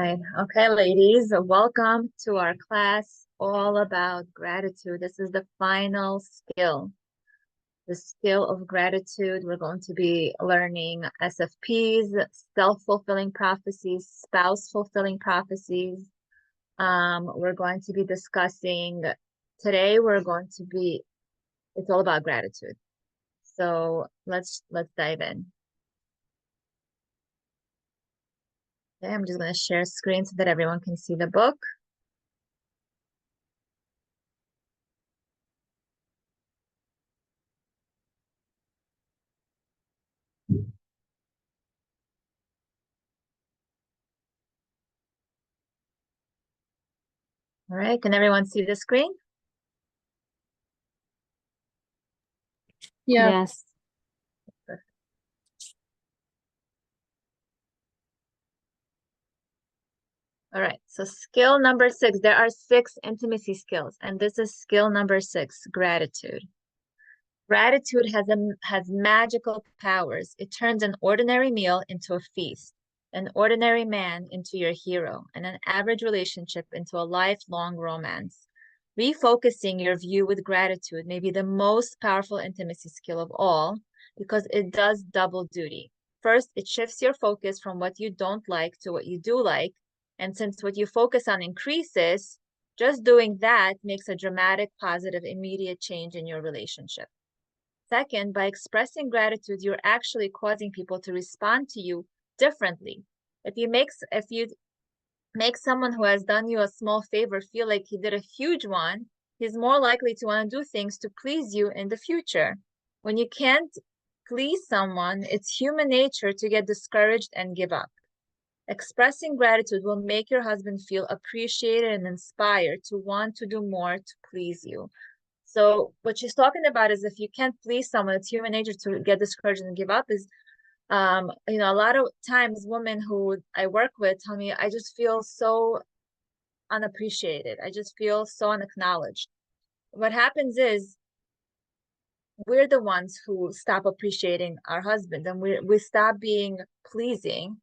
right. Okay, ladies, welcome to our class all about gratitude. This is the final skill, the skill of gratitude. We're going to be learning SFPs, self-fulfilling prophecies, spouse-fulfilling prophecies. We're going to be discussing today, it's all about gratitude. So let's dive in. Okay, I'm just going to share screen so that everyone can see the book. All right, can everyone see the screen? Yeah. Yes. All right, so skill number 6. There are 6 intimacy skills, and this is skill number 6, gratitude. Gratitude has magical powers. It turns an ordinary meal into a feast, an ordinary man into your hero, and an average relationship into a lifelong romance. Refocusing your view with gratitude may be the most powerful intimacy skill of all because it does double duty. First, it shifts your focus from what you don't like to what you do like. And since what you focus on increases, just doing that makes a dramatic, positive, immediate change in your relationship. Second, by expressing gratitude, you're actually causing people to respond to you differently. If you make someone who has done you a small favor feel like he did a huge one, he's more likely to want to do things to please you in the future. When you can't please someone, it's human nature to get discouraged and give up. Expressing gratitude will make your husband feel appreciated and inspired to want to do more to please you. So what she's talking about is if you can't please someone, it's human nature to get discouraged and give up. A lot of times women who I work with tell me, I just feel so unappreciated. I just feel so unacknowledged. What happens is we're the ones who stop appreciating our husband, and we stop being pleasing.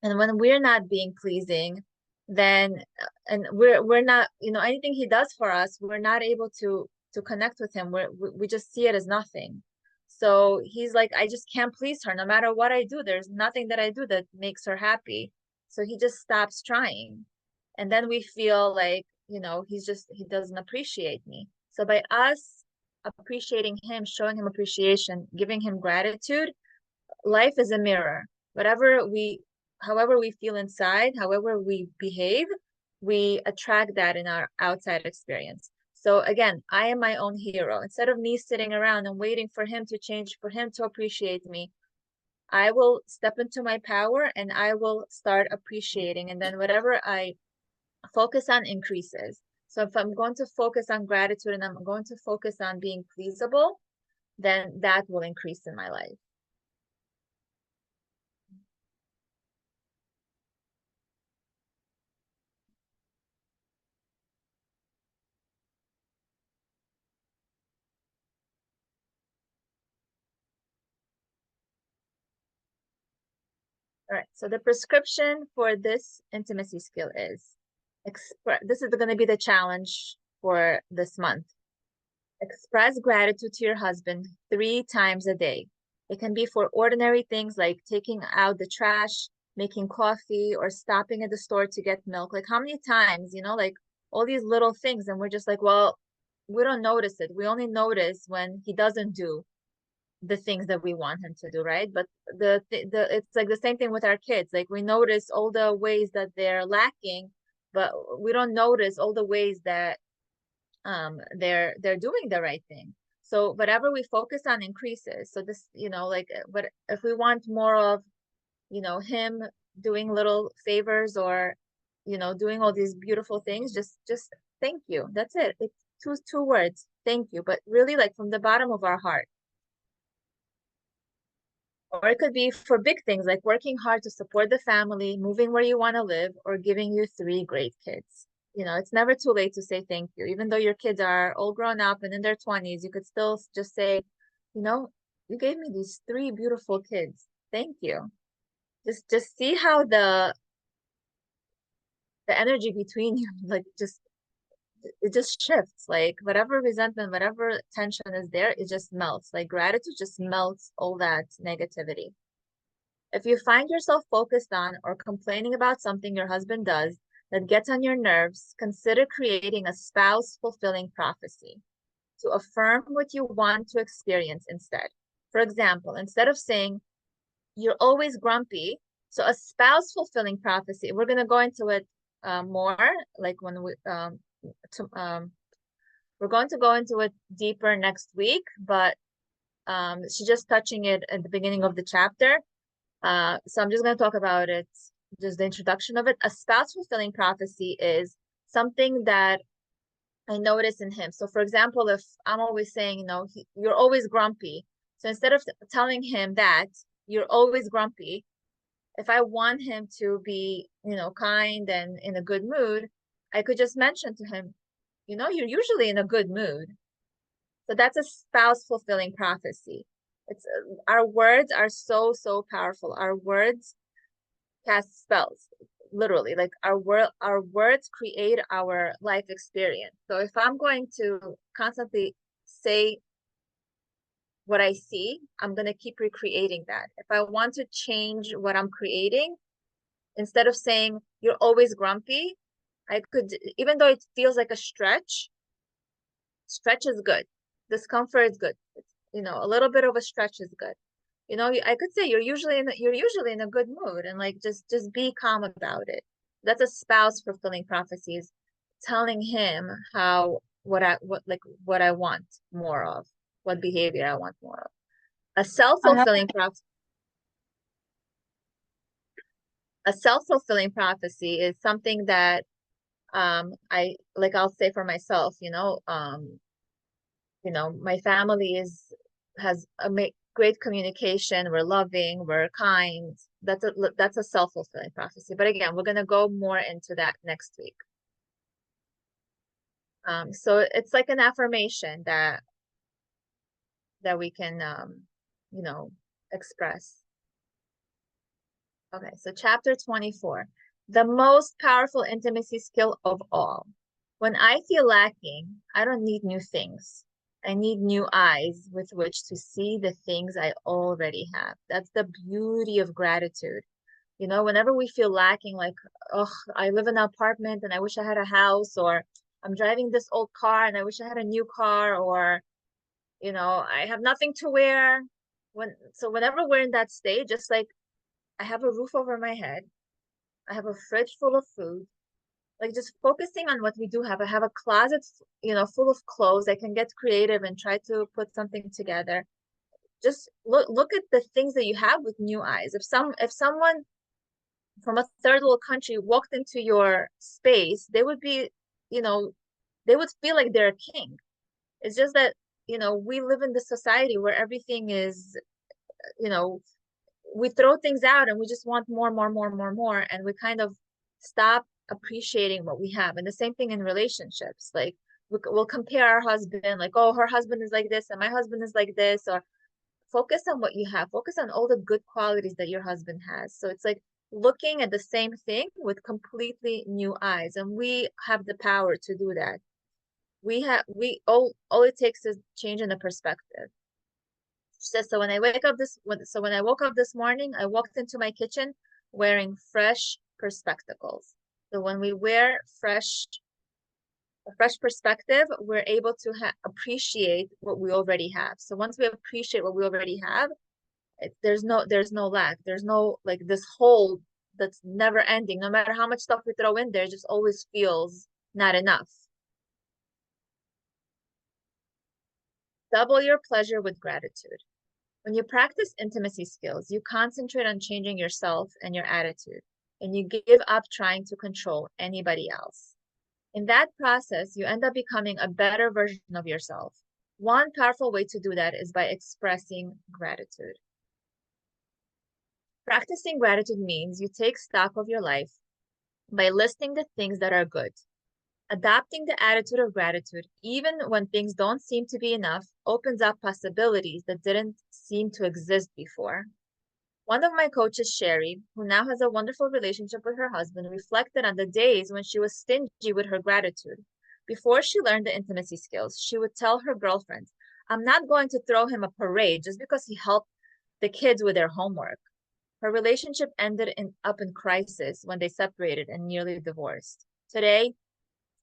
And when we're not being pleasing, then and we're not, anything he does for us, we're not able to connect with him. We just see it as nothing. So he's like, I just can't please her. No matter what I do, there's nothing that I do that makes her happy. So he just stops trying. And then we feel like, he doesn't appreciate me. So by us appreciating him, showing him appreciation, giving him gratitude, life is a mirror. However we feel inside, however we behave, we attract that in our outside experience. So again, I am my own hero. Instead of me sitting around and waiting for him to change, for him to appreciate me, I will step into my power and I will start appreciating. And then whatever I focus on increases. So if I'm going to focus on gratitude and I'm going to focus on being pleasable, then that will increase in my life. All right, so the prescription for this intimacy skill is this is going to be the challenge for this month. Express gratitude to your husband 3 times a day. It can be for ordinary things like taking out the trash, making coffee, or stopping at the store to get milk. Like how many times, like all these little things, and we're just like, well, we don't notice it. We only notice when he doesn't do the things that we want him to do, right? But it's like the same thing with our kids. Like we notice all the ways that they're lacking, but we don't notice all the ways that they're doing the right thing. So whatever we focus on increases. So this, but if we want more of, him doing little favors or, doing all these beautiful things, just thank you. That's it. It's two words, thank you, but really like from the bottom of our heart. Or it could be for big things like working hard to support the family, moving where you want to live, or giving you 3 great kids. It's never too late to say thank you. Even though your kids are all grown up and in their 20s, you could still just say, you gave me these 3 beautiful kids. Thank you. Just see how the energy between you, like just it just shifts. Like whatever resentment, whatever tension is there, it just melts. Like gratitude just melts all that negativity. If you find yourself focused on or complaining about something your husband does that gets on your nerves, consider creating a spouse fulfilling prophecy to affirm what you want to experience instead. For example, instead of saying, you're always grumpy, so a spouse fulfilling prophecy, we're going to go into it more, like when to, we're going to go into it deeper next week, but she's just touching it at the beginning of the chapter. So I'm just going to talk about it, just the introduction of it. A spouse fulfilling prophecy is something that I notice in him. So for example, if I'm always saying, you're always grumpy. So instead of telling him that you're always grumpy, if I want him to be, kind and in a good mood, I could just mention to him, you're usually in a good mood. So that's a spouse fulfilling prophecy. It's our words are so, so powerful. Our words cast spells, literally. Like our words create our life experience. So if I'm going to constantly say what I see, I'm going to keep recreating that. If I want to change what I'm creating, instead of saying you're always grumpy, I could, even though it feels like a stretch is good. Discomfort is good. A little bit of a stretch is good. I could say you're usually in a good mood, and like just be calm about it. That's a spouse fulfilling prophecies, telling him what I want more of, what behavior I want more of. A I have self-fulfilling prophecy. A self-fulfilling prophecy is something that I'll say for myself, my family has a great communication, we're loving, we're kind. That's a self-fulfilling prophecy. But again, we're gonna go more into that next week. So it's like an affirmation that we can express. Okay, so chapter 24, the most powerful intimacy skill of all. When I feel lacking, I don't need new things. I need new eyes with which to see the things I already have. That's the beauty of gratitude. Whenever we feel lacking, like, oh, I live in an apartment and I wish I had a house, or I'm driving this old car and I wish I had a new car, or, I have nothing to wear. Whenever we're in that state, just like I have a roof over my head, I have a fridge full of food, like just focusing on what we do have. I have a closet, full of clothes. I can get creative and try to put something together. Just look at the things that you have with new eyes. If someone from a third world country walked into your space, they would be, you know, they would feel like they're a king. It's just that, we live in this society where everything is, you know, we throw things out and we just want more, more, more, more, more, and we kind of stop appreciating what we have. And the same thing in relationships. Like we'll compare our husband, like, oh, her husband is like this and my husband is like this, or focus on what you have. Focus on all the good qualities that your husband has. So it's like looking at the same thing with completely new eyes, and we have the power to do that. We all it takes is changing the perspective. Says, so when I woke up this morning, I walked into my kitchen wearing fresh perspectives. So when we wear a fresh perspective, we're able to appreciate what we already have. So once we appreciate what we already have, there's no lack. There's no like this hole that's never ending. No matter how much stuff we throw in there, it just always feels not enough. Double your pleasure with gratitude. When you practice intimacy skills, you concentrate on changing yourself and your attitude, and you give up trying to control anybody else. In that process, you end up becoming a better version of yourself. One powerful way to do that is by expressing gratitude. Practicing gratitude means you take stock of your life by listing the things that are good. Adopting the attitude of gratitude, even when things don't seem to be enough, opens up possibilities that didn't seem to exist before. One of my coaches, Sherry, who now has a wonderful relationship with her husband, reflected on the days when she was stingy with her gratitude. Before she learned the intimacy skills, she would tell her girlfriends, I'm not going to throw him a parade just because he helped the kids with their homework. Her relationship ended up in crisis when they separated and nearly divorced. Today,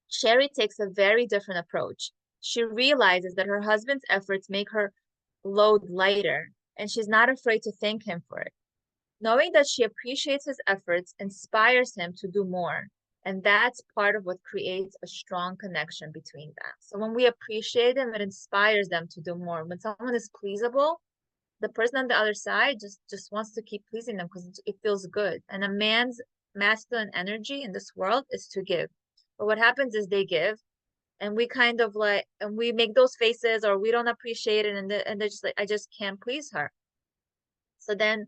Sherry takes a very different approach. She realizes that her husband's efforts make her load lighter, and she's not afraid to thank him for it. Knowing that she appreciates his efforts inspires him to do more. And that's part of what creates a strong connection between them. So when we appreciate them, it inspires them to do more. When someone is pleasable, the person on the other side just wants to keep pleasing them because it feels good. And a man's masculine energy in this world is to give. But what happens is they give, and we kind of like, and we make those faces, or we don't appreciate it, and they're just like, I just can't please her. So then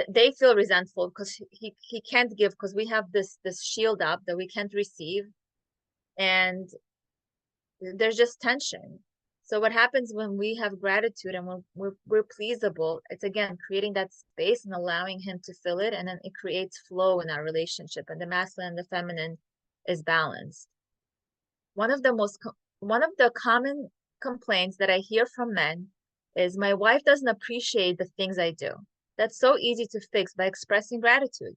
they feel resentful because he can't give, because we have this shield up that we can't receive, and there's just tension. So what happens when we have gratitude and we're pleasable, it's again creating that space and allowing him to fill it, and then it creates flow in our relationship, and the masculine and the feminine is balanced. One of the common complaints that I hear from men is, my wife doesn't appreciate the things I do. That's so easy to fix by expressing gratitude.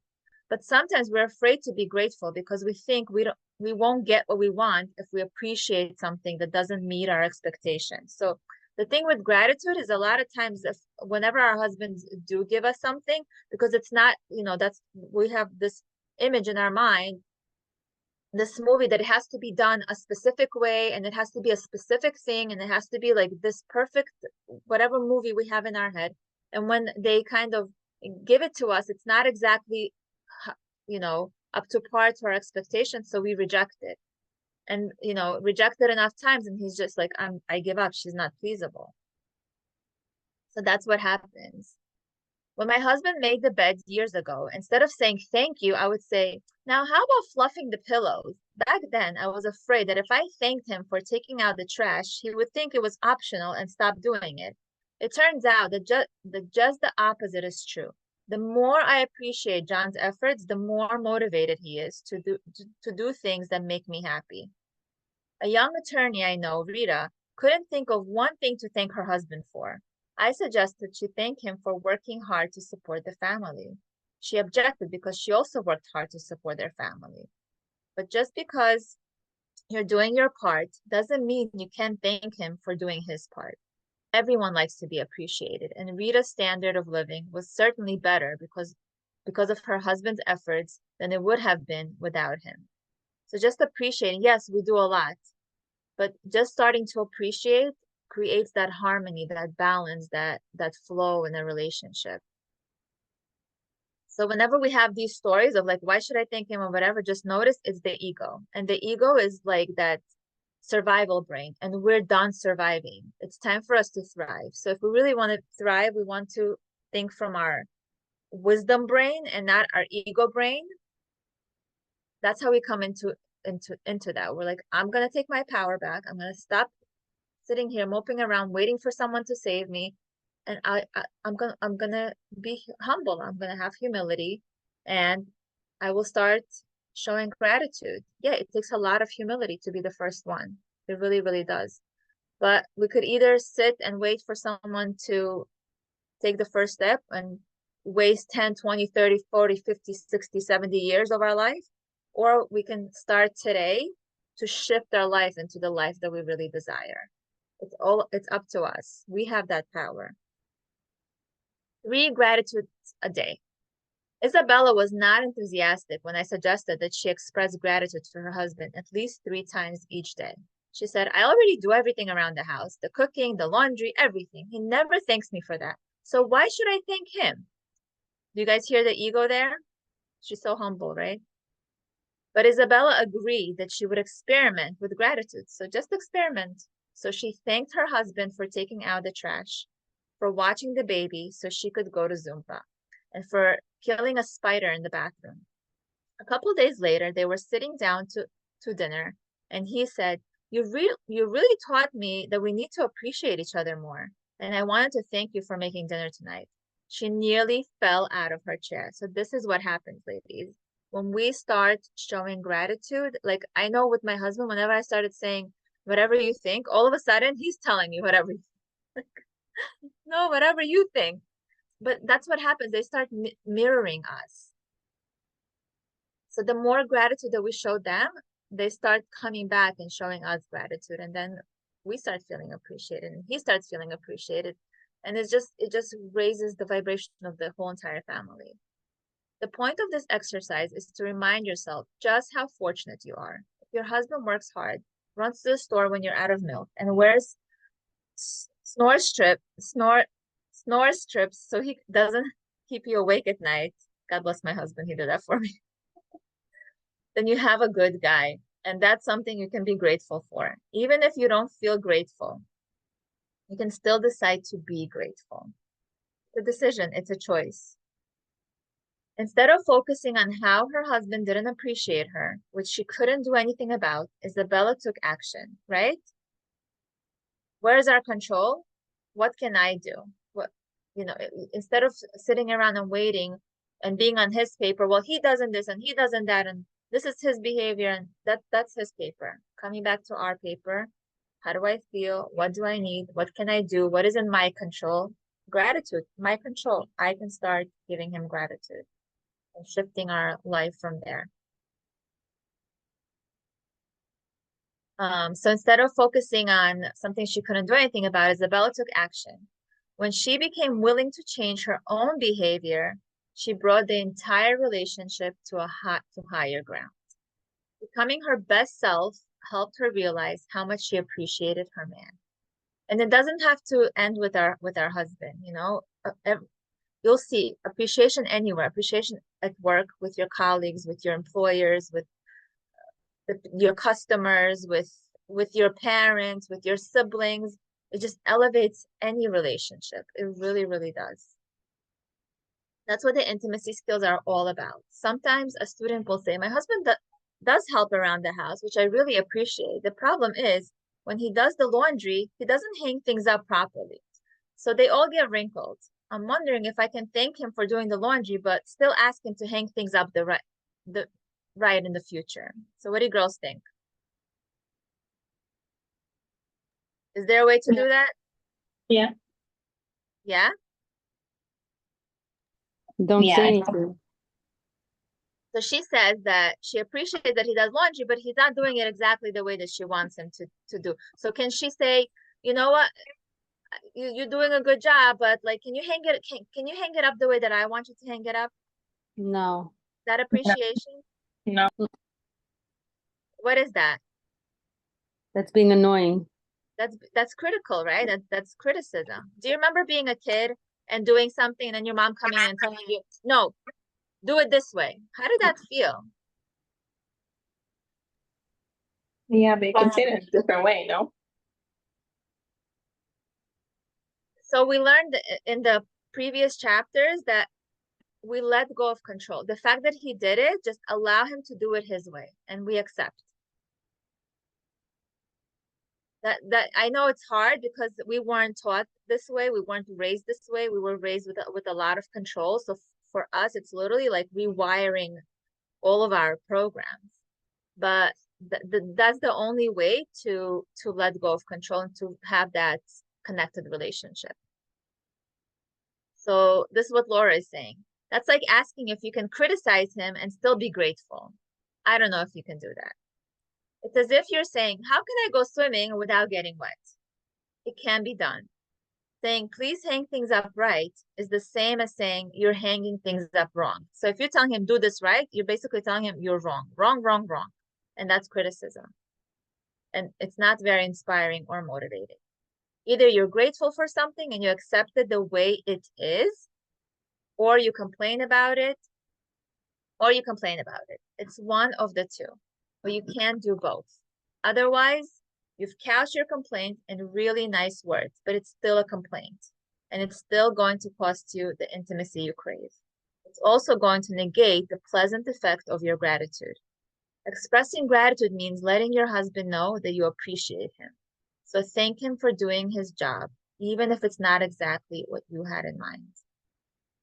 But sometimes we're afraid to be grateful because we think we won't get what we want if we appreciate something that doesn't meet our expectations. So the thing with gratitude is, a lot of times whenever our husbands do give us something, because it's not, we have this image in our mind, this movie, that it has to be done a specific way, and it has to be a specific thing, and it has to be like this perfect, whatever movie we have in our head. And when they kind of give it to us, it's not exactly, up to par to our expectations. So we reject it, and, reject it enough times. And he's just like, I give up. She's not pleasable. So that's what happens. When my husband made the bed years ago, instead of saying thank you, I would say, now how about fluffing the pillows? Back then, I was afraid that if I thanked him for taking out the trash, he would think it was optional and stop doing it. It turns out that just the opposite is true. The more I appreciate John's efforts, the more motivated he is to do things that make me happy. A young attorney I know, Rita, couldn't think of one thing to thank her husband for. I suggested she thank him for working hard to support the family. She objected because she also worked hard to support their family. But just because you're doing your part doesn't mean you can't thank him for doing his part. Everyone likes to be appreciated, and Rita's standard of living was certainly better because of her husband's efforts than it would have been without him. So just appreciating, yes, we do a lot, but just starting to appreciate creates that harmony, that balance, that flow in a relationship. So whenever we have these stories of like, why should I thank him or whatever, just notice it's the ego. And the ego is like that survival brain, and we're done surviving. It's time for us to thrive. So if we really want to thrive, we want to think from our wisdom brain and not our ego brain. That's how we come into that. We're like, I'm gonna take my power back. I'm gonna stop sitting here moping around waiting for someone to save me, and I'm gonna be humble. I'm gonna have humility, and I will start showing gratitude. Yeah, it takes a lot of humility to be the first one. It really, really does. But we could either sit and wait for someone to take the first step and waste 10, 20, 30, 40, 50, 60, 70 years of our life, or we can start today to shift our life into the life that we really desire. It's up to us. We have that power. 3 gratitudes a day. Isabella was not enthusiastic when I suggested that she express gratitude to her husband at least 3 times each day. She said, I already do everything around the house, the cooking, the laundry, everything. He never thanks me for that. So why should I thank him? Do you guys hear the ego there? She's so humble, right? But Isabella agreed that she would experiment with gratitude. So just experiment. So she thanked her husband for taking out the trash, for watching the baby so she could go to Zumba, and for killing a spider in the bathroom. A couple days later, they were sitting down to dinner, and he said, you really taught me that we need to appreciate each other more, and I wanted to thank you for making dinner tonight. She nearly fell out of her chair. So this is what happens, ladies. When we start showing gratitude, like I know with my husband, whenever I started saying, whatever you think, all of a sudden he's telling me whatever you think. No, whatever you think. But that's what happens. They start mirroring us. So the more gratitude that we show them, they start coming back and showing us gratitude. And then we start feeling appreciated and he starts feeling appreciated. And it just raises the vibration of the whole entire family. The point of this exercise is to remind yourself just how fortunate you are. If your husband works hard, runs to the store when you're out of milk, and wears snore strips so he doesn't keep you awake at night. God bless my husband, he did that for me. Then you have a good guy. And that's something you can be grateful for. Even if you don't feel grateful, you can still decide to be grateful. It's a decision, it's a choice. Instead of focusing on how her husband didn't appreciate her, which she couldn't do anything about, Isabella took action, right? Where's our control? What can I do? What, instead of sitting around and waiting and being on his paper, well, he doesn't this and he doesn't that, and this is his behavior, and that's his paper. Coming back to our paper, how do I feel? What do I need? What can I do? What is in my control? Gratitude, my control. I can start giving him gratitude and shifting our life from there. So instead of focusing on something she couldn't do anything about, Isabella took action. When she became willing to change her own behavior, she brought the entire relationship to higher ground. Becoming her best self helped her realize how much she appreciated her man. And it doesn't have to end with our husband, you'll see appreciation anywhere, appreciation at work, with your colleagues, with your employers, with your customers, with your parents, with your siblings. It just elevates any relationship. It really, really does. That's what the intimacy skills are all about. Sometimes a student will say, my husband does help around the house, which I really appreciate. The problem is when he does the laundry, he doesn't hang things up properly. So they all get wrinkled. I'm wondering if I can thank him for doing the laundry, but still ask him to hang things up the right in the future. So what do you girls think? Is there a way to do that? Yeah. Yeah? Don't Yeah. say anything. So she says that she appreciates that he does laundry, but he's not doing it exactly the way that she wants him to do. So can she say, you know what? You're doing a good job, but like, can you hang it up the way that I want you to hang it up? No. That appreciation? No. What is that? That's being annoying. That's critical, right? That's criticism. Do you remember being a kid and doing something and then your mom coming in and telling you, no, do it this way? How did that feel? Yeah, but you can say it in a different way, no? So we learned in the previous chapters that we let go of control. The fact that he did it, just allow him to do it his way, and we accept. That I know it's hard because we weren't taught this way, we weren't raised this way, we were raised with a lot of control. So for us, it's literally like rewiring all of our programs. But that's the only way to let go of control and to have that connected relationship. So this is what Laura is saying. That's like asking if you can criticize him and still be grateful. I don't know if you can do that. It's as if you're saying, how can I go swimming without getting wet? It can be done. Saying, please hang things up right is the same as saying you're hanging things up wrong. So if you're telling him, do this right, you're basically telling him you're wrong, wrong, wrong, wrong. And that's criticism. And it's not very inspiring or motivating. Either you're grateful for something and you accept it the way it is, or you complain about it, It's one of the two, but you can't do both. Otherwise, you've couched your complaint in really nice words, but it's still a complaint, and it's still going to cost you the intimacy you crave. It's also going to negate the pleasant effect of your gratitude. Expressing gratitude means letting your husband know that you appreciate him. So thank him for doing his job, even if it's not exactly what you had in mind.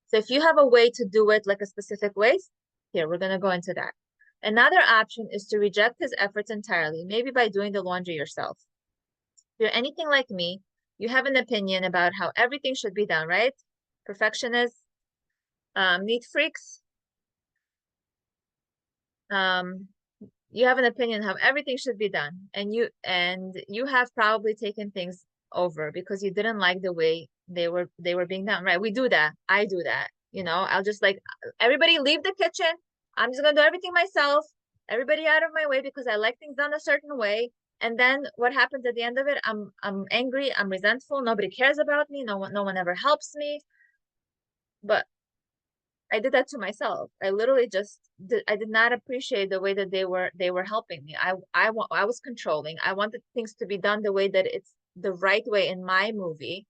So if you have a way to do it like a specific way, here, we're going to go into that. Another option is to reject his efforts entirely, maybe by doing the laundry yourself. If you're anything like me, you have an opinion about how everything should be done, right? Perfectionists, neat freaks. You have an opinion how everything should be done, and you have probably taken things over because you didn't like the way they were being done, right? We do that. I do that. You know, I'll just like, everybody leave the kitchen. I'm just gonna do everything myself. Everybody out of my way because I like things done a certain way. And then what happens at the end of it? I'm angry. I'm resentful. Nobody cares about me. No one ever helps me. But I did that to myself. I literally I did not appreciate the way that they were helping me. I was controlling. I wanted things to be done the way that it's the right way in my movie.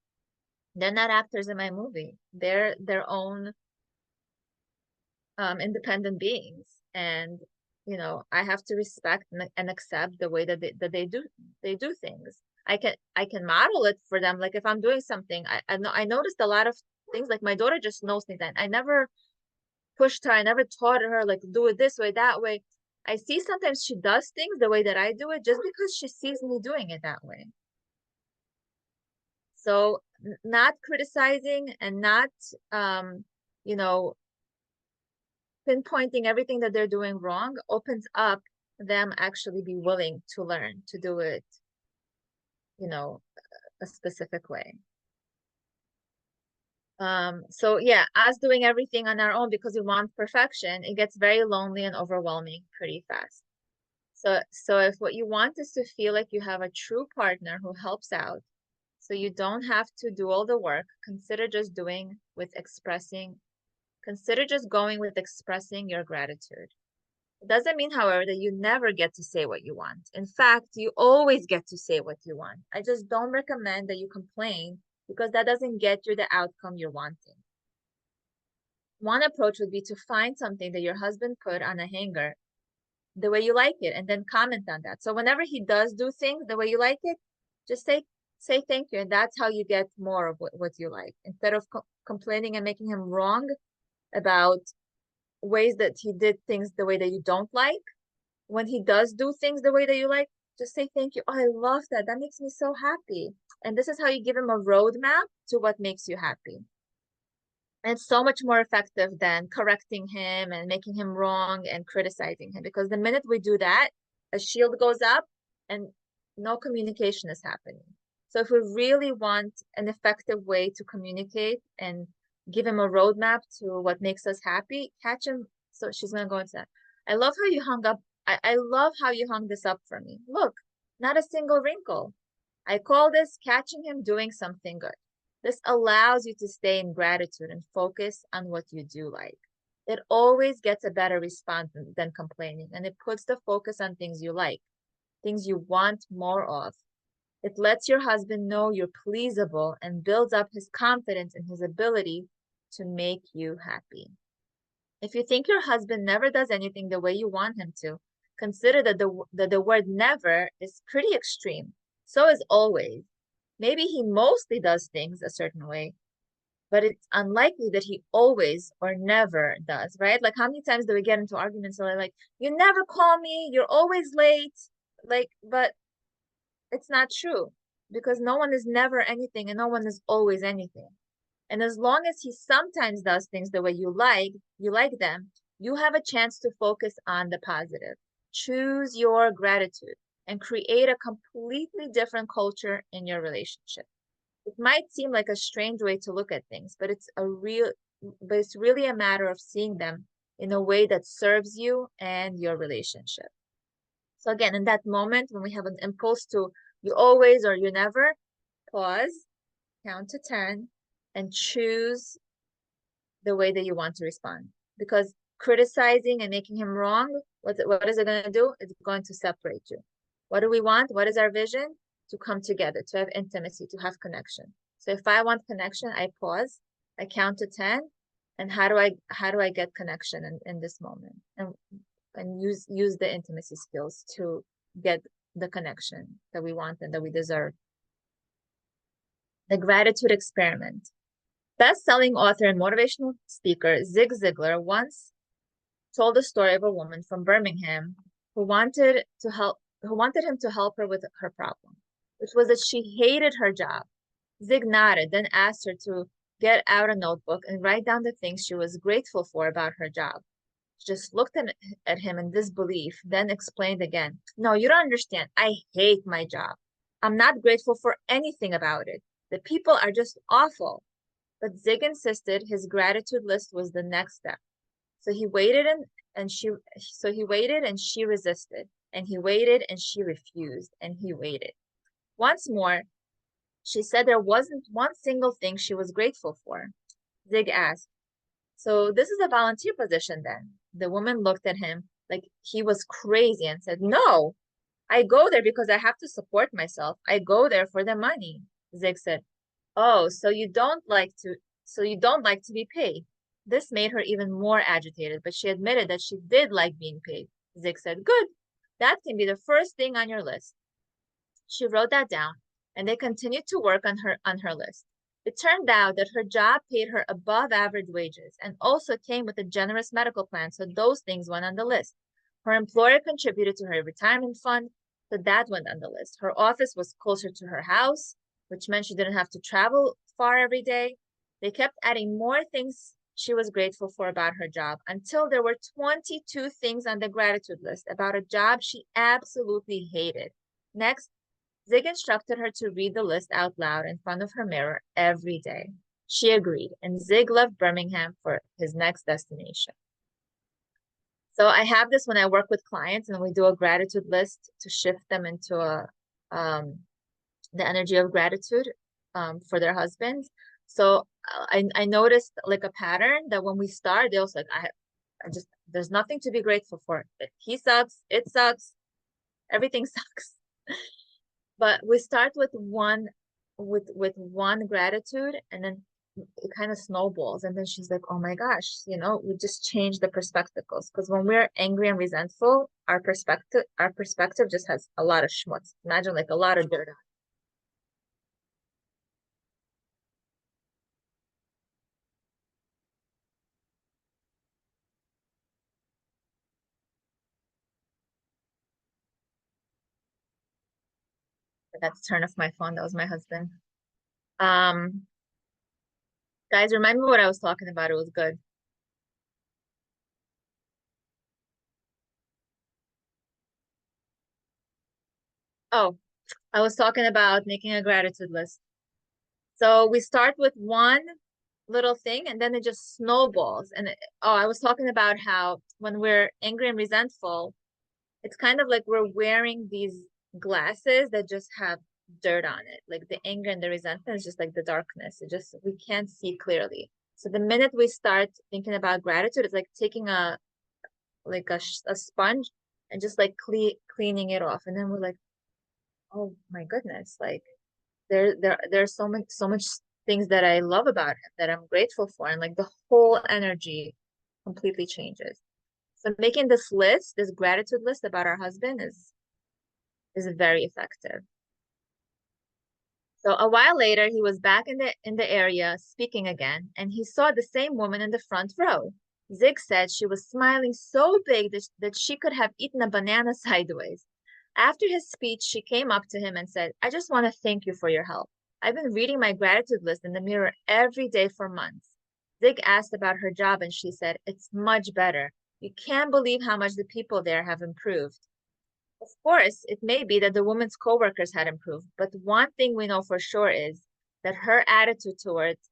They're not actors in my movie. They're their own independent beings. And you know, I have to respect and accept the way that they do things. I can model it for them. Like if I'm doing something, I noticed a lot of things. Like my daughter just knows things, and I never pushed her. I never taught her like do it this way, that way. I see sometimes she does things the way that I do it just because she sees me doing it that way. So not criticizing and not you know, pinpointing everything that they're doing wrong opens up them actually be willing to learn to do it, you know, a specific way. So yeah, us doing everything on our own because we want perfection, it gets very lonely and overwhelming pretty fast. So if what you want is to feel like you have a true partner who helps out, so you don't have to do all the work, consider just going with expressing your gratitude. It doesn't mean, however, that you never get to say what you want. In fact, you always get to say what you want. I just don't recommend that you complain because that doesn't get you the outcome you're wanting. One approach would be to find something that your husband put on a hanger the way you like it and then comment on that. So whenever he does do things the way you like it, just say thank you. And that's how you get more of what you like. Instead of complaining and making him wrong about ways that he did things the way that you don't like, when he does do things the way that you like, just say thank you. Oh, I love that. That makes me so happy. And this is how you give him a roadmap to what makes you happy. And it's so much more effective than correcting him and making him wrong and criticizing him. Because the minute we do that, a shield goes up and no communication is happening. So if we really want an effective way to communicate and give him a roadmap to what makes us happy, catch him. So she's going to go into that. I love how you hung up. I love how you hung this up for me. Look, not a single wrinkle. I call this catching him doing something good. This allows you to stay in gratitude and focus on what you do like. It always gets a better response than complaining, and it puts the focus on things you like, things you want more of. It lets your husband know you're pleasable and builds up his confidence in his ability to make you happy. If you think your husband never does anything the way you want him to, consider that the word never is pretty extreme. So is always. Maybe he mostly does things a certain way, but it's unlikely that he always or never does, right? Like how many times do we get into arguments where like, you never call me, you're always late, like, but it's not true because no one is never anything and no one is always anything. And as long as he sometimes does things the way you like them, you have a chance to focus on the positive. Choose your gratitude and create a completely different culture in your relationship. It might seem like a strange way to look at things, but it's really a matter of seeing them in a way that serves you and your relationship. So again, in that moment when we have an impulse to you always or you never, pause, count to 10, and choose the way that you want to respond. Because criticizing and making him wrong, what is it going to do? It's going to separate you. What do we want? What is our vision? To come together, to have intimacy, to have connection. So if I want connection, I pause, I count to 10, and how do I get connection in this moment? And use the intimacy skills to get the connection that we want and that we deserve. The gratitude experiment. Best-selling author and motivational speaker Zig Ziglar once told the story of a woman from Birmingham who wanted him to help her with her problem, which was that she hated her job. Zig nodded, then asked her to get out a notebook and write down the things she was grateful for about her job. She just looked at him in disbelief, then explained again, "No, you don't understand. I hate my job. I'm not grateful for anything about it. The people are just awful." But Zig insisted his gratitude list was the next step. So he waited and she resisted, and he waited and she refused, and he waited. Once more, she said there wasn't one single thing she was grateful for. Zig asked, "So this is a volunteer position then?" The woman looked at him like he was crazy and said, "No, I go there because I have to support myself. I go there for the money." Zig said, "Oh, so you don't like to be paid." This made her even more agitated, but she admitted that she did like being paid. Zig said, "Good. That can be the first thing on your list." She wrote that down, and they continued to work on her list. It turned out that her job paid her above average wages and also came with a generous medical plan, so those things went on the list. Her employer contributed to her retirement fund, so that went on the list. Her office was closer to her house, which meant she didn't have to travel far every day. They kept adding more things she was grateful for about her job until there were 22 things on the gratitude list about a job she absolutely hated. Next, Zig instructed her to read the list out loud in front of her mirror every day. She agreed, and Zig left Birmingham for his next destination. So I have this when I work with clients and we do a gratitude list to shift them into the energy of gratitude for their husbands. So I noticed like a pattern that when we start, they also like, I just, there's nothing to be grateful for. He sucks, it sucks, everything sucks. But we start with one gratitude, and then it kind of snowballs, and then she's like, "Oh my gosh, we just changed the perspectives." Because when we're angry and resentful, our perspective just has a lot of schmutz. Imagine like a lot of dirt on it. That's turn off my phone. That was my husband. Um, guys, remind me what I was talking about. It was good. Oh, I was talking about making a gratitude list. So we start with one little thing and then it just snowballs. And I was talking about how when we're angry and resentful, it's kind of like we're wearing these glasses that just have dirt on it. Like the anger and the resentment is just like the darkness. We can't see clearly. So the minute we start thinking about gratitude, it's like taking a sponge and just like cleaning it off. And then we're like, oh my goodness, like there's so much things that I love about him that I'm grateful for, and like the whole energy completely changes. So making this list, this gratitude list about our husband is very effective. So a while later, he was back in the area speaking again, and he saw the same woman in the front row. Zig said she was smiling so big that she could have eaten a banana sideways. After his speech, she came up to him and said, "I just want to thank you for your help. I've been reading my gratitude list in the mirror every day for months." Zig asked about her job, and she said, "It's much better. You can't believe how much the people there have improved." Of course, it may be that the woman's coworkers had improved, but one thing we know for sure is that her attitude towards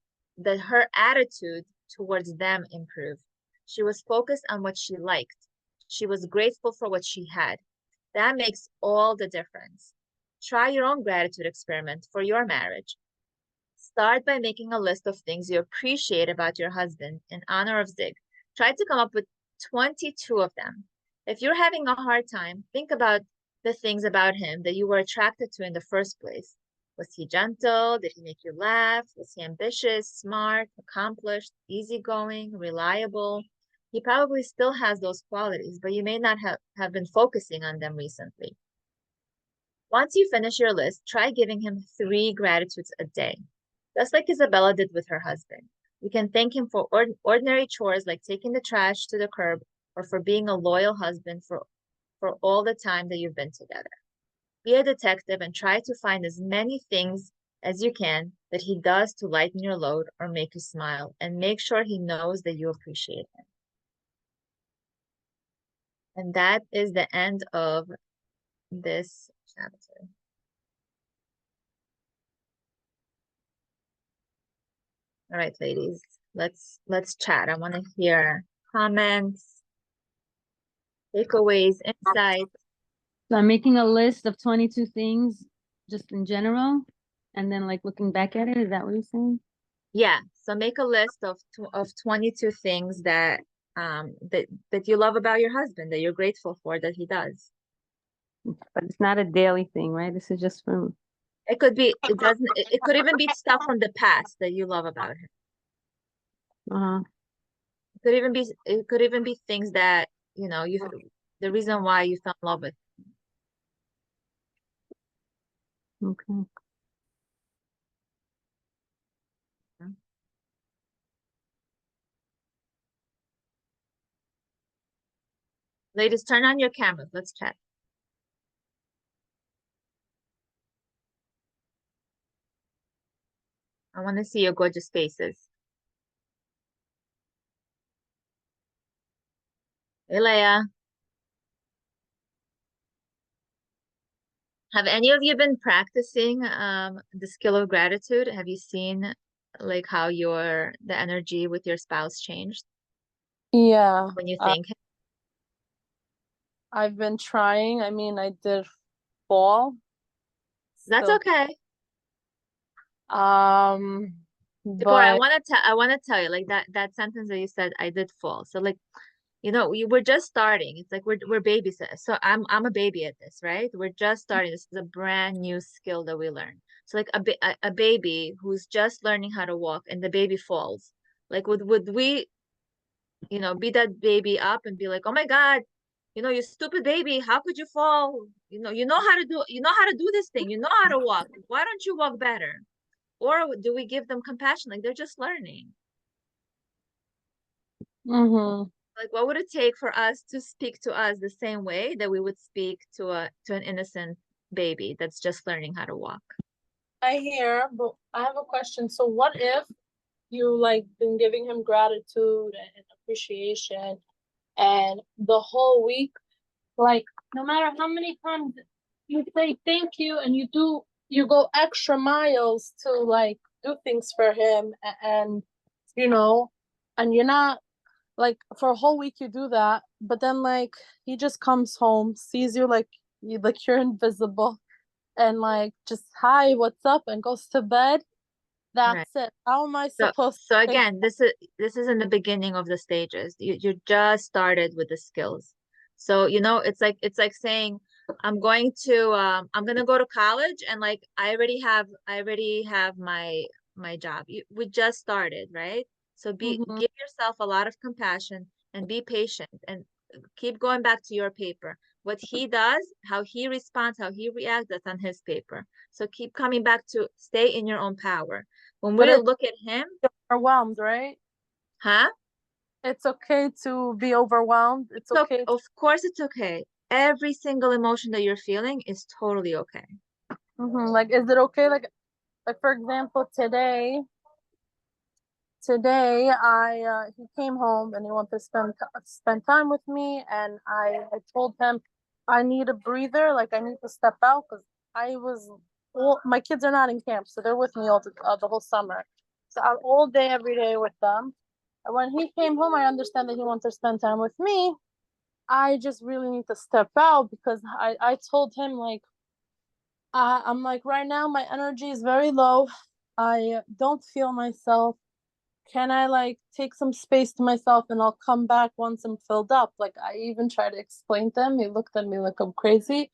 them improved. She was focused on what she liked. She was grateful for what she had. That makes all the difference. Try your own gratitude experiment for your marriage. Start by making a list of things you appreciate about your husband in honor of Zig. Try to come up with 22 of them. If you're having a hard time, think about the things about him that you were attracted to in the first place. Was he gentle? Did he make you laugh? Was he ambitious, smart, accomplished, easygoing, reliable? He probably still has those qualities, but you may not have been focusing on them recently. Once you finish your list, try giving him 3 gratitudes a day, just like Isabella did with her husband. You can thank him for ordinary chores like taking the trash to the curb or for being a loyal husband for all the time that you've been together. Be a detective and try to find as many things as you can that he does to lighten your load or make you smile, and make sure he knows that you appreciate him. And that is the end of this chapter. All right, ladies, let's chat. I want to hear comments, takeaways, insights. So I'm making a list of 22 things just in general, and then like looking back at it. Is that what you're saying? Yeah, so make a list of 22 things that that you love about your husband, that you're grateful for that he does. But it's not a daily thing, right? This is just from It could be, it could even be stuff from the past that you love about him. uh It could even be things that, you know, the reason why you fell in love with. okay. Ladies, turn on your cameras. Let's chat. I want to see your gorgeous faces. Hey, Leia. Have any of you been practicing the skill of gratitude? Have you seen like how the energy with your spouse changed Yeah, when you think? I've been trying. I mean, I did fall. That's So, okay. Deborah, but I want to tell you like that sentence that you said, I did fall. So like, you know, we're just starting. It's like we're babies. So I'm a baby at this, right? We're just starting. This is a brand new skill that we learn. So like a baby who's just learning how to walk and the baby falls. Like would we, you know, beat that baby up and be like, "Oh my God, you know, you stupid baby, how could you fall? You know how to do this thing. You know how to walk. Why don't you walk better?" Or do we give them compassion? Like they're just learning. mm-hmm. Like what would it take for us to speak to us the same way that we would speak to an innocent baby that's just learning how to walk? I hear, but I have a question. So what if you like been giving him gratitude and appreciation and the whole week, like no matter how many times you say thank you and you go extra miles to like do things for him and you know, and you're not like for a whole week you do that, but then like he just comes home, sees you like you're invisible and like just hi, what's up, and goes to bed. Right. That's it. How am I So, supposed so to take? again, this is in the beginning of the stages. You just started with the skills. So, you know, it's like saying, I'm gonna go to college and like I already have my job. We just started, right? So Mhm. give yourself a lot of compassion and be patient and keep going back to your paper. What he does, how he responds, how he reacts, that's on his paper. So keep coming back to stay in your own power. When But we it's look at him, overwhelmed, right? huh? It's okay to be overwhelmed. It's So okay. of course it's okay. Every single emotion that you're feeling is totally okay. Like, is it okay? Like for example, today he came home and he wanted to spend time with me, and I told him I need a breather. Like I need to step out because my kids are not in camp, so they're with me the whole summer. So I'm all day, every day with them. And when he came home, I understand that he wanted to spend time with me. I just really need to step out because I told him like I'm like right now my energy is very low. I don't feel myself. Can I like take some space to myself and I'll come back once I'm filled up? Like I even tried to explain to him. He looked at me like I'm crazy.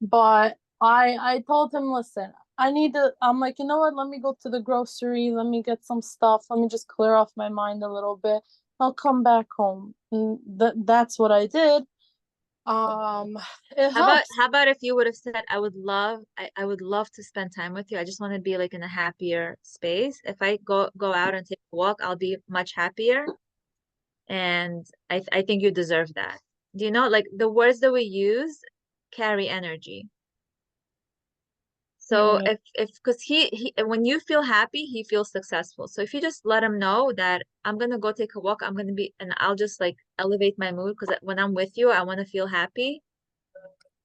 But I told him, listen, I'm like, you know what? Let me go to the grocery. Let me get some stuff. Let me just clear off my mind a little bit. I'll come back home. And that's what I did. It How about helps. if you would have said, I would love to spend time with you. I just want to be like in a happier space. If I go out and take a walk, I'll be much happier. And I think you deserve that. Do you know, like the words that we use carry energy. So Yeah. if because he when you feel happy, he feels successful. So if you just let him know that I'm gonna go take a walk, I'm gonna be and I'll just like elevate my mood because when I'm with you, I want to feel happy.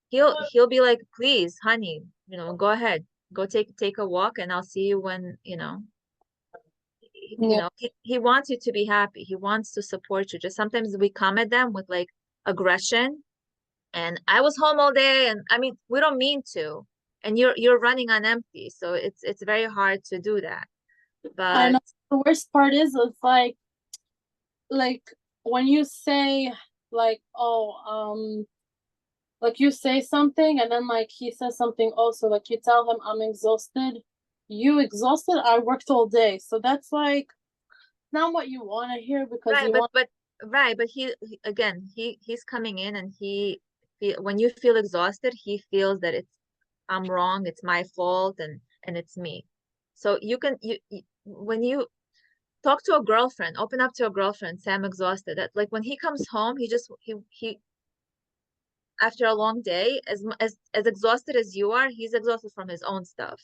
He'll be like, please, honey, go ahead, go take a walk, and I'll see you when Yeah. he wants you to be happy. He wants to support you. Just sometimes we come at them with like aggression and I was home all day and I mean we don't mean to and you're running on empty so it's very hard to do that I but know. The worst part is it's like when you say like, oh, like you say something and then like he says something also, like you tell him I'm exhausted. You exhausted? I worked all day. So that's like not what you want to hear because right you want. but again he's coming in and when you feel exhausted he feels that I'm wrong, it's my fault and it's me. So when you talk to a girlfriend, open up to a girlfriend, say I'm exhausted. That like when he comes home, he after a long day, as exhausted as you are, he's exhausted from his own stuff.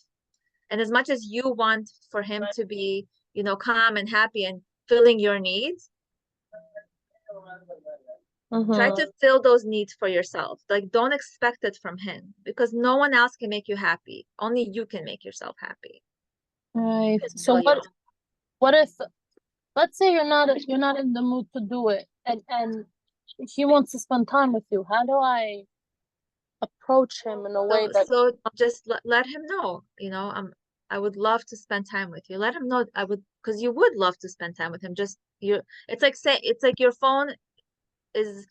And as much as you want for him to be, calm and happy and filling your needs, try Mm-hmm. to fill those needs for yourself. Like don't expect it from him because no one else can make you happy. Only you can make yourself happy. Right. Just So fill your own. what if, let's say you're not in the mood to do it and he wants to spend time with you. How do I approach him in a way that. So just let him know, I would love to spend time with you. Let him know because you would love to spend time with him. It's like your phone is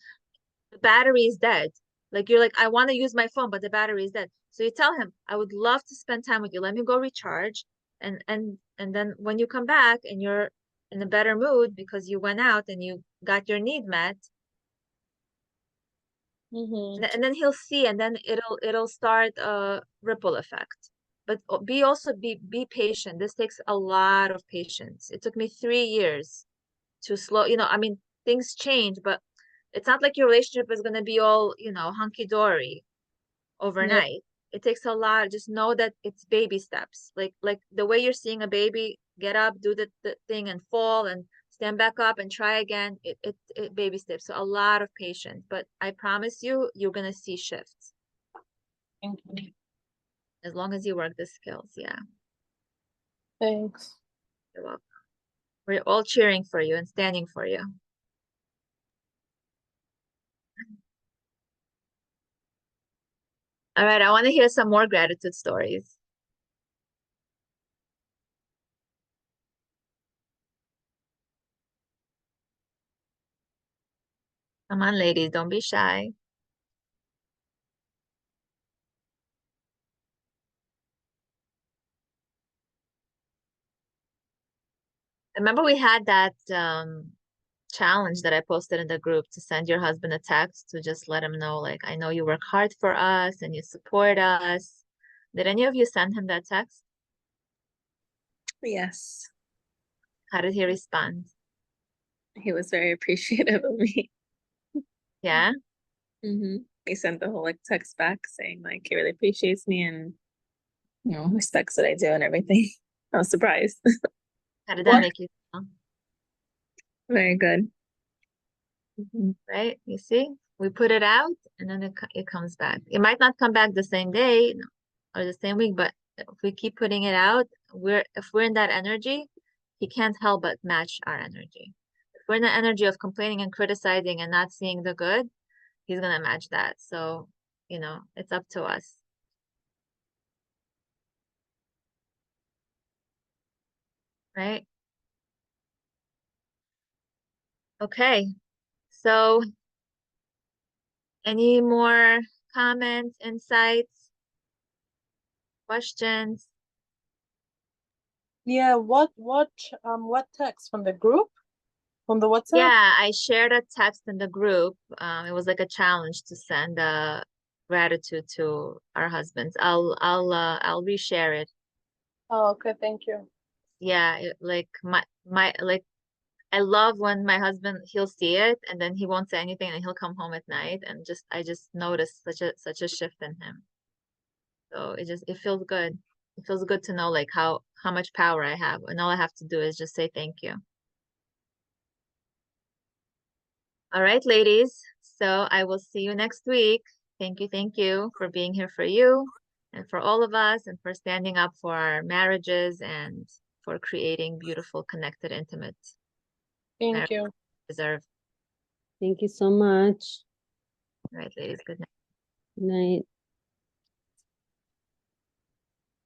the battery is dead. Like you're like, I want to use my phone, but the battery is dead. So you tell him, I would love to spend time with you. Let me go recharge. And then when you come back and you're in a better mood because you went out and you got your need met, Mm-hmm. and then he'll see and then it'll start a ripple effect. But be patient. This takes a lot of patience. It took me 3 years to slow, I mean, things change, but it's not like your relationship is going to be all, hunky-dory Yeah. overnight. It takes a lot. Just know that it's baby steps. Like the way you're seeing a baby get up, do the thing and fall and stand back up and try again. It baby steps. So a lot of patience. But I promise you, you're gonna see shifts Thank you. as long as you work the skills. Yeah, Thanks. you're welcome. We're all cheering for you and standing for you. All right, I want to hear some more gratitude stories. Come on, ladies, don't be shy. Remember we had that challenge that I posted in the group to send your husband a text to just let him know, like, I know you work hard for us and you support us. Did any of you send him that text? Yes, How did he respond? he was very appreciative of me. Yeah? He sent the whole like text back saying like he really appreciates me and respects what I do and everything. I was surprised. How did that What? make you feel? Very good. Right? You see? We put it out and then it comes back. It might not come back the same day or the same week, but if we keep putting it out, if we're in that energy, he can't help but match our energy. If we're in the energy of complaining and criticizing and not seeing the good, he's gonna match that. So, it's up to us. Right? Okay. So, any more comments, insights, questions? Yeah, what text from the group? On the WhatsApp? Yeah, I shared a text in the group. It was like a challenge to send gratitude to our husbands. I'll reshare it. Oh, okay, thank you. Yeah, like like I love when my husband, he'll see it and then he won't say anything and he'll come home at night and I just noticed such a shift in him. So it feels good. It feels good to know like how much power I have, and all I have to do is just say thank you. All right, ladies. So I will see you next week. Thank you for being here for you and for all of us and for standing up for our marriages and for creating beautiful, connected, intimate Thank marriages you. deserve. Thank you so much. All right, ladies. Good night. Good night.